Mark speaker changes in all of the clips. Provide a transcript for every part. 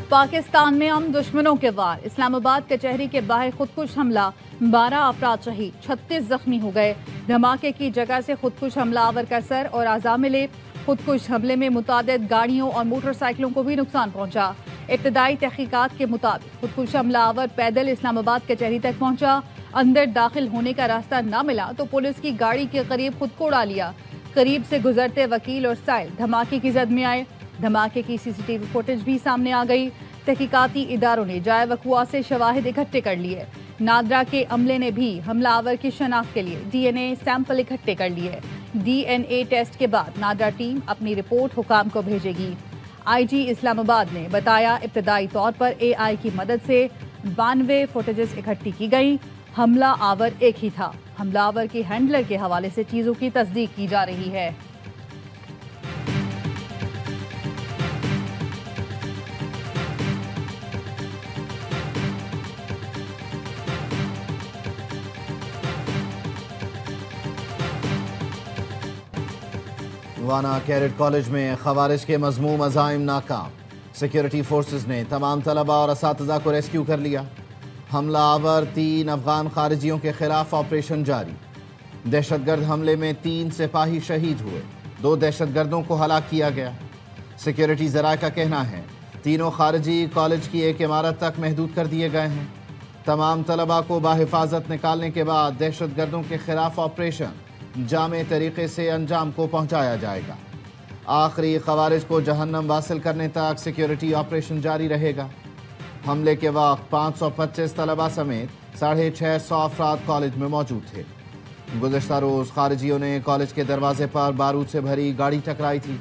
Speaker 1: پاکستان میں ہم دشمنوں کے وار، اسلام آباد کچہری کے باہر خودکش حملہ، 12 افراد شہید، 36 زخمی ہو گئے۔ دھماکے کی جگہ سے خودکش حملہ آور کا سر اور اعضاء ملے۔ خودکش حملے میں متعدد گاڑیوں اور موٹر سائیکلوں کو بھی نقصان پہنچا۔ ابتدائی تحقیقات کے مطابق خودکش حملہ آور پیدل اسلام آباد کچہری تک پہنچا۔ اندر داخل ہونے کا راستہ نہ ملا تو پولیس کی گاڑی کے قریب خود کو اڑا لیا۔ قریب سے گزرتے وکیل اور سائل دھماکے کی زد میں آئے۔ دھماکے کی سی سی ٹی وی فوٹیج بھی سامنے آ گئی۔ تحقیقاتی اداروں نے جائے وقوع سے شواہد اکٹھے کر لیے۔ نادرا کے عملے نے بھی حملہ آور کی شناخت کے لیے ڈی این اے سیمپل اکٹھے کر لیے۔ ڈی این اے ٹیسٹ کے بعد نادرا ٹیم اپنی رپورٹ حکام کو بھیجے گی۔ آئی جی اسلام آباد نے بتایا ابتدائی طور پر اے آئی کی مدد سے 92 فوٹیجز اکٹھی کی گئی۔ حملہ آور ایک ہی تھا۔ حملہ آور کے ہینڈلر کے حوالے سے چیزوں کی تصدیق کی جا رہی ہے۔
Speaker 2: وانا کیڈٹ کالج میں خوارج کے مذموم عزائم ناکام، سیکیورٹی فورسز نے تمام طلباء اور اساتذہ کو ریسکیو کر لیا۔ حملہ آور 3 افغان خارجیوں کے خلاف آپریشن جاری۔ دہشت گرد حملے میں 3 سپاہی شہید ہوئے، 2 دہشت گردوں کو ہلاک کیا گیا۔ سیکیورٹی ذرائع کا کہنا ہے تینوں خارجی کالج کی ایک عمارت تک محدود کر دیے گئے ہیں۔ تمام طلباء کو بحفاظت نکالنے کے بعد دہشت گردوں کے خلاف آپریشن جامع طریقے سے انجام کو پہنچایا جائے گا۔ آخری خوارج کو جہنم واصل کرنے تک سیکیورٹی آپریشن جاری رہے گا۔ حملے کے وقت 525 طلباء سمیت 650 افراد کالج میں موجود تھے۔ گزشتہ روز خارجیوں نے کالج کے دروازے پر بارود سے بھری گاڑی ٹکرائی تھی۔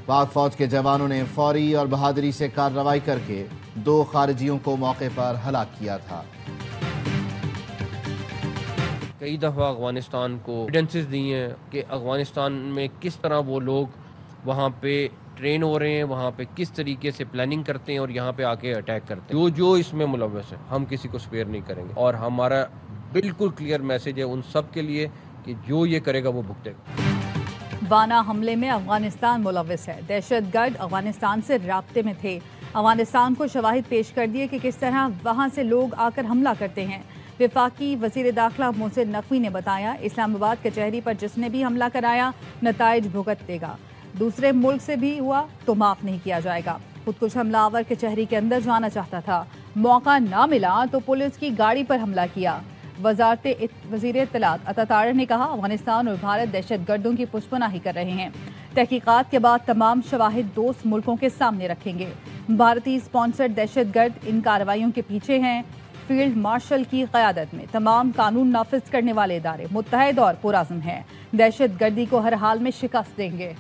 Speaker 2: پاک فوج کے جوانوں نے فوری اور بہادری سے کارروائی کر کے 2 خارجیوں کو موقع پر ہلاک کیا تھا۔
Speaker 3: کئی دفعہ افغانستان کو ایویڈنسز دی ہیں کہ افغانستان میں کس طرح وہ لوگ وہاں پہ ٹرین ہو رہے ہیں، وہاں پہ کس طریقے سے پلاننگ کرتے ہیں اور یہاں پہ آ کے اٹیک کرتے ہیں۔ جو اس میں ملوث ہے ہم کسی کو سپیئر نہیں کریں گے، اور ہمارا بالکل کلیئر میسج ہے ان سب کے لیے کہ جو یہ کرے گا وہ بھگتے گا۔
Speaker 1: وانا حملے میں افغانستان ملوث ہے۔ دہشت گرد افغانستان سے رابطے میں تھے۔ افغانستان کو شواہد پیش کر دیے کہ کس طرح وہاں سے لوگ آ کر حملہ کرتے ہیں۔ وفاقی وزیر داخلہ محسن نقوی نے بتایا اسلام آباد کچہری پر جس نے بھی حملہ کرایا نتائج بھگت دے گا۔ دوسرے ملک سے بھی ہوا تو معاف نہیں کیا جائے گا۔ خودکش حملہ آور کچہری کے اندر جانا چاہتا تھا، موقع نہ ملا تو پولیس کی گاڑی پر حملہ کیا۔ وزیر اطلاعات عطا طاہر نے کہا افغانستان اور بھارت دہشت گردوں کی پشت پناہی کر رہے ہیں۔ تحقیقات کے بعد تمام شواہد دوست ملکوں کے سامنے رکھیں گے۔ بھارتی اسپانسرڈ دہشت گرد ان کارروائیوں کے پیچھے ہیں۔ فیلڈ مارشل کی قیادت میں تمام قانون نافذ کرنے والے ادارے متحد اور پرعزم ہیں، دہشت گردی کو ہر حال میں شکست دیں گے۔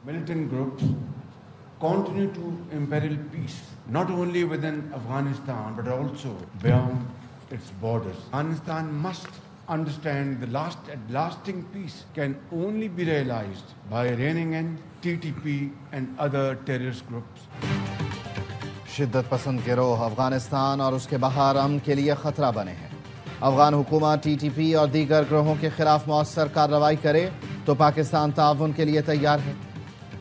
Speaker 4: Militant groups continue to imperil peace, not only within Afghanistan but also beyond its borders. Afghanistan must understand the lasting peace can only be realized by reining in TTP and other terrorist groups.
Speaker 2: شدت پسند گروہ افغانستان اور اس کے باہر امن کے لیے خطرہ بنے ہیں۔ افغان حکومت ٹی ٹی پی اور دیگر گروہوں کے خلاف مؤثر کارروائی کرے تو پاکستان تعاون کے لیے تیار ہے۔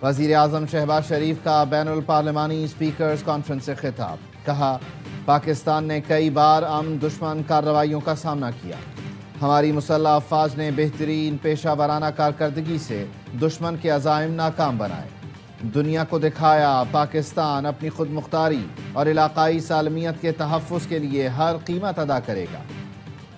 Speaker 2: وزیر اعظم شہباز شریف کا بین الپارلیمانی اسپیکرز کانفرنس سے خطاب، کہا پاکستان نے کئی بار امن دشمن کارروائیوں کا سامنا کیا۔ ہماری مسلح افواج نے بہترین پیشہ ورانہ کارکردگی سے دشمن کے عزائم ناکام بنائے۔ دنیا کو دکھایا پاکستان اپنی خود مختاری اور علاقائی سالمیت کے تحفظ کے لیے ہر قیمت ادا کرے گا۔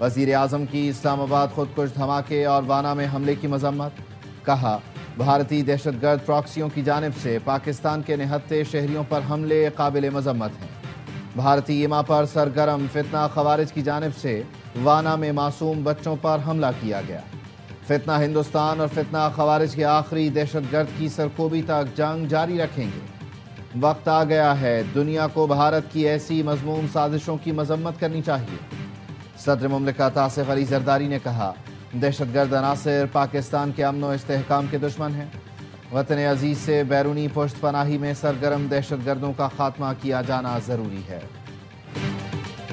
Speaker 2: وزیر اعظم کی اسلام آباد خودکش دھماکے اور وانا میں حملے کی مذمت، کہا بھارتی دہشت گرد پراکسیوں کی جانب سے پاکستان کے نہتے شہریوں پر حملے قابل مذمت ہیں۔ بھارتی ایما پر سرگرم فتنہ خوارج کی جانب سے وانا میں معصوم بچوں پر حملہ کیا گیا۔ فتنہ ہندوستان اور فتنہ خوارج کے آخری دہشت گرد کی سرکوبی تک جنگ جاری رکھیں گے۔ وقت آ گیا ہے دنیا کو بھارت کی ایسی مذموم سازشوں کی مذمت کرنی چاہیے۔ صدر مملکت آصف علی زرداری نے کہا दहशत गर्द अनासर पाकिस्तान के अमन व इस्तेहकाम के दुश्मन हैं। वतन अजीज से बैरूनी पुश्त पनाही में सरगर्म दहशत गर्दों का खात्मा किया जाना ज़रूरी है।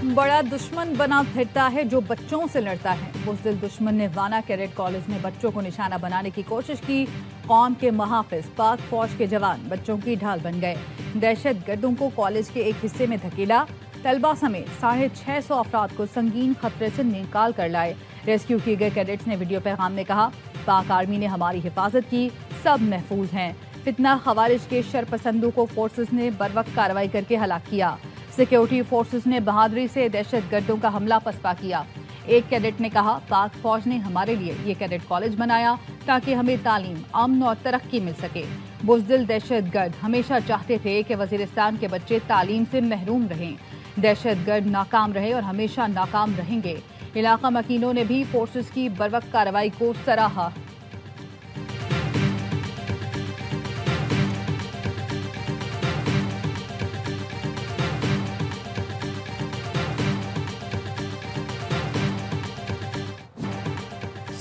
Speaker 1: बड़ा दुश्मन बना फिरता है जो बच्चों से लड़ता है। बुज़दिल दुश्मन ने वाना कैडेट कॉलेज में बच्चों को निशाना बनाने की कोशिश की। कौम के महाफिज पाक फौज के जवान बच्चों की ढाल बन गए। दहशत गर्दों को कॉलेज के एक हिस्से में धकेला। तलबा समेत 650 अफराद को संगीन खतरे से निकाल कर लाए। रेस्क्यू किए गए कैडेट्स ने वीडियो पैगाम में कहा, पाक आर्मी ने हमारी हिफाजत की, सब महफूज हैं। फितना खवारिज के शरपसंदों को फोर्सेस ने बरवक्त कार्रवाई करके हलाक किया। सिक्योरिटी फोर्सेस ने बहादुरी से दहशत गर्दों का हमला पसपा किया। एक कैडेट ने कहा, पाक फौज ने हमारे लिए ये कैडेट कॉलेज बनाया ताकि हमें तालीम, अमन और तरक्की मिल सके। बुज़दिल दहशत गर्द हमेशा चाहते थे कि वजीरिस्तान के बच्चे तालीम से महरूम रहें। दहशत गर्द नाकाम रहे और हमेशा नाकाम रहेंगे। इलाका मकीनों ने भी फोर्सेस की बरवक्त कार्रवाई को सराहा।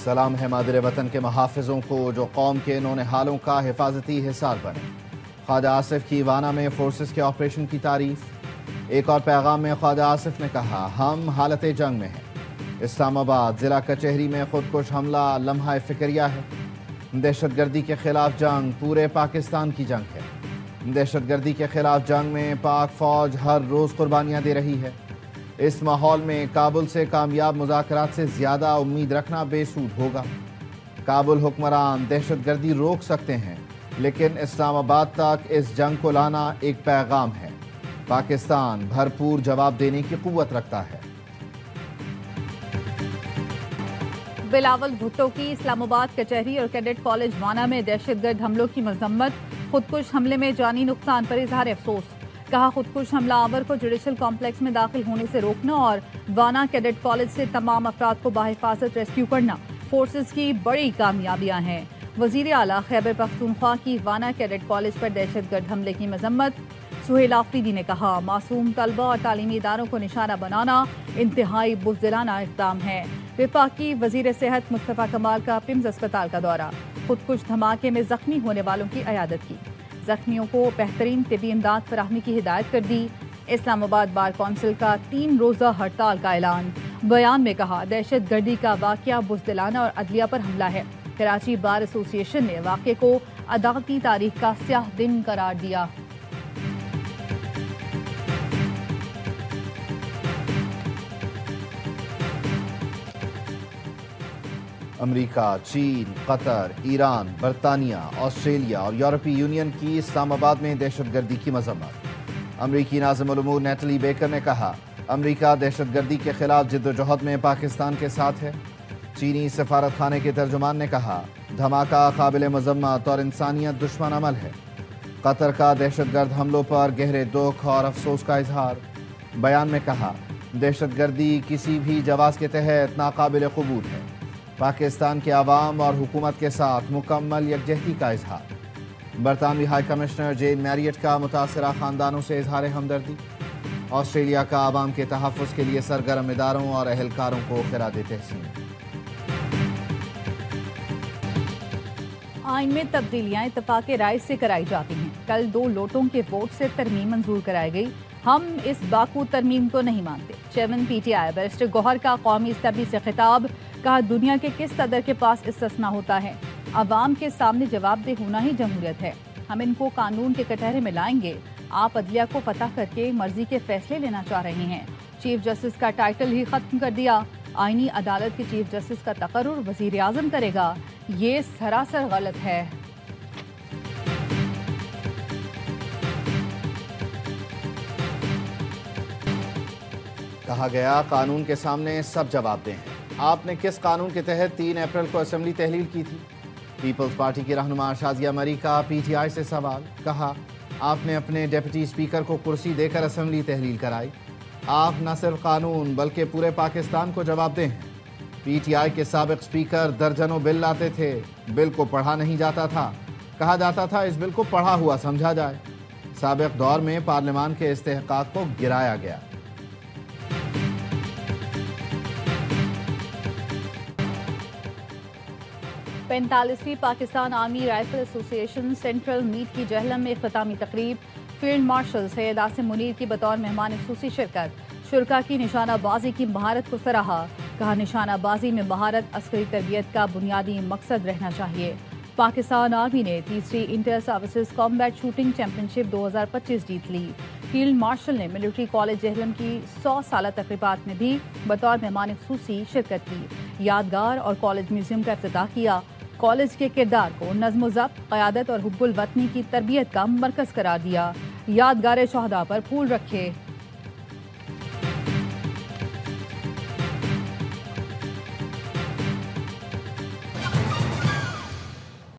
Speaker 2: सलाम है मादरे वतन के महाफिजों को जो कौम के नौने हालों का हिफाजती हिसार बने। ख्वाजा आसिफ की वाना में फोर्सेस के ऑपरेशन की तारीफ। एक और पैगाम में ख्वाजा आसिफ ने कहा, हम हालत जंग में हैं। इस्लामाबाद जिला कचहरी में खुदकुश हमला लम्हा फिक्रिया है। दहशत गर्दी के खिलाफ जंग पूरे पाकिस्तान की जंग है। दहशत गर्दी के खिलाफ जंग में पाक फौज हर रोज़ कुर्बानियाँ दे रही है। इस माहौल में काबुल से कामयाब मुज़ाकरात से ज़्यादा उम्मीद रखना बेसूद होगा। काबुल हुक्मरान दहशत गर्दी रोक सकते हैं, लेकिन इस्लामाबाद तक इस जंग को लाना एक पैगाम है। पाकिस्तान भरपूर जवाब देने की कुव्वत रखता है।
Speaker 1: बिलावल भुट्टो की इस्लामाबाद कचहरी और कैडेट कॉलेज वाना में दहशतगर्द हमलों की मजम्मत। खुदकुश हमले में जानी नुकसान पर इजहार अफसोस। कहा, खुदकुश हमलावर को जुडिशल कॉम्प्लेक्स में दाखिल होने से रोकना और वाना कैडेट कॉलेज से तमाम अफराद को बाहिफाजत रेस्क्यू करना फोर्सेस की बड़ी कामयाबियां हैं। वजीर आला खैबर पख्तूनख्वा की वाना कैडेट कॉलेज पर दहशतगर्द हमले की मजम्मत। सुहेल आफरीदी ने कहा, मासूम तलबा और तालीमी इदारों को निशाना बनाना इंतहाई बुज़दिलाना इक़दाम है। वफाकी वजीर सेहत मुस्तफ़ा कमाल का पिम्स अस्पताल का दौरा। खुदकुश धमाके में जख्मी होने वालों की अयादत की। जख्मियों को बेहतरीन तिबी इमदाद फराहमी की हिदायत कर दी। इस्लामाबाद बार कौंसिल का 3 रोज़ा हड़ताल का ऐलान। बयान में कहा, दहशत गर्दी का वाक़या बुज़दिलाना और अदलिया पर हमला है। कराची बार एसोसिएशन ने वाक़े को अदालती तारीख का स्याह दिन करार दिया।
Speaker 2: अमेरिका, चीन, कतर, ईरान, बरतानिया, ऑस्ट्रेलिया और यूरोपीय यूनियन की इस्लामाबाद में दहशतगर्दी की मजम्मत। अमरीकी नाज़िम उल उमूर नेटली बेकर ने कहा, अमरीका दहशतगर्दी के खिलाफ जिद्दोजहद में पाकिस्तान के साथ है। चीनी सफारत खाने के तर्जुमान ने कहा, धमाका काबिल मजम्मत और इंसानियत दुश्मन अमल है। कतर का दहशतगर्द हमलों पर गहरे दुख और अफसोस का इजहार। बयान में कहा, दहशतगर्दी किसी भी जवाज़ के तहत नाकाबिल कबूल है। पाकिस्तान के आवाम और हुकूमत के साथ मुकम्मल यकजहती का इजहार। बरतानवी हाई कमिश्नर जेन मैरियट का मुतासरा ख़ानदानों से इजहार हमदर्दी। ऑस्ट्रेलिया का आवाम के तहफ़्फ़ुज़ के लिए सरगर्म इदारों और अहलकारों को खिराद तहसीन।
Speaker 1: आइन में तब्दीलियां इत्तफाक़ राय से कराई जाती हैं। कल 2 लोटों के वोट से तरमीम मंजूर कराई गई। हम इस बाकू तरमीम को नहीं मानते। चेयरमैन PTI बैरिस्टर गौहर का कौमी असम्बली से खिताब। कहा, दुनिया के किस सदर के पास इस्तिस्ना होता है। अवाम के सामने जवाबदेह होना ही जमहूरियत है। हम इनको कानून के कटहरे में लाएंगे। आप अदलिया को फतह करके मर्जी के फैसले लेना चाह रहे हैं। चीफ जस्टिस का टाइटल ही खत्म कर दिया। आईनी अदालत के चीफ जस्टिस का तकर्रुर वजीर आजम करेगा। ये सरासर गलत है।
Speaker 2: कहा गया, कानून के सामने सब जवाबदेह हैं। आपने किस कानून के तहत 3 अप्रैल को असेंबली तहलील की थी? पीपल्स पार्टी की रहनुमा शाजिया मरी का PTI से सवाल। कहा, आपने अपने डिप्टी स्पीकर को कुर्सी देकर असेंबली तहलील कराई। आप न सिर्फ कानून बल्कि पूरे पाकिस्तान को जवाबदेह हैं। PTI के साबिक स्पीकर दर्जनों बिल लाते थे, बिल को पढ़ा नहीं जाता था। कहा जाता था इस बिल को पढ़ा हुआ समझा जाए। साबिक दौर में पार्लियामान के इस्तेहकाक को गिराया गया।
Speaker 1: 45वीं Pakistan army rifle association central meet की जहलम में इख्तितामी तकरीब। फील्ड मार्शल सैयद आसिम मुनीर की बतौर मेहमान खुसूसी शिरकत। शुरका की निशानाबाजी की महारत को सराहा। कहा निशानाबाजी में महारत अस्करी तरबियत का बुनियादी मकसद रहना चाहिए। पाकिस्तान आर्मी ने तीसरी inter services combat shooting championship 2025 जीत ली। फील्ड मार्शल ने मिलिट्री कॉलेज जहलम की 100 साला तकरीबात में भी बतौर मेहमान खुसूसी शिरकत की। यादगार और कॉलेज म्यूजियम का इफ्तिताह किया। कॉलेज के किरदार को नज़्म ज़ब्त, क़यादत और हुब्बुल वतनी की तरबियत का मरकज़ करार दिया। यादगार शहदा पर फूल रखे।